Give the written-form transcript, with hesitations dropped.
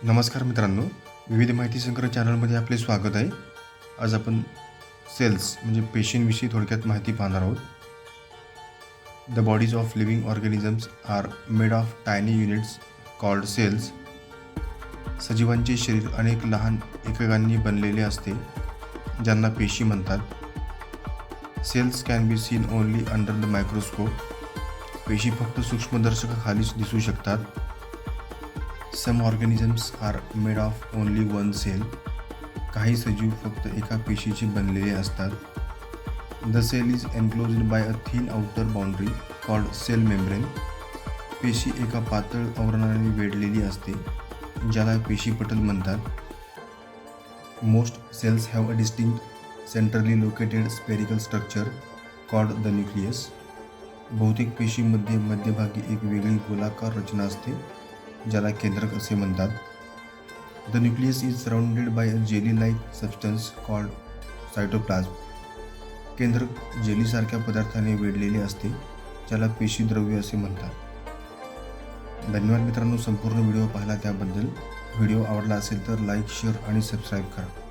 नमस्कार मित्रांनो, विविध माहिती संग्रह चॅनलमध्ये आपले स्वागत आहे. आज आपण सेल्स म्हणजे पेशींविषयी थोडक्यात माहिती पाहणार आहोत. The bodies of living organisms are made of tiny units called cells. सजीवांचे शरीर अनेक लहान एककांनी बनलेले असते, ज्यांना पेशी म्हणतात. Cells can be seen only under the microscope. पेशी फक्त सूक्ष्मदर्शकाखालीच दिसू शकतात. Some organisms are made of only one cell. काही सजीव फक्त एका पेशीचे बनलेले असतात. The cell is enclosed by a thin outer boundary called cell membrane. पेशी एका पातळ आवरणाने वेढलेली असते, ज्याला पेशीपटल म्हणतात. Most cells have a distinct centrally located spherical structure called the nucleus. बहुतेक पेशीमध्ये मध्यभागी एक वेगळी गोलाकार रचना असते, ज्याला केंद्रक असे म्हणतात. The nucleus is surrounded by a jelly like substance called cytoplasm. केंद्रक जेलीसारख्या पदार्थाने वेढलेले असते, ज्याला पेशीद्रव्य असे म्हणतात. धन्यवाद मित्रांनो, संपूर्ण व्हिडिओ पाहिला त्याबद्दल. व्हिडिओ आवडला असेल तर लाईक, शेअर आणि सबस्क्राईब करा.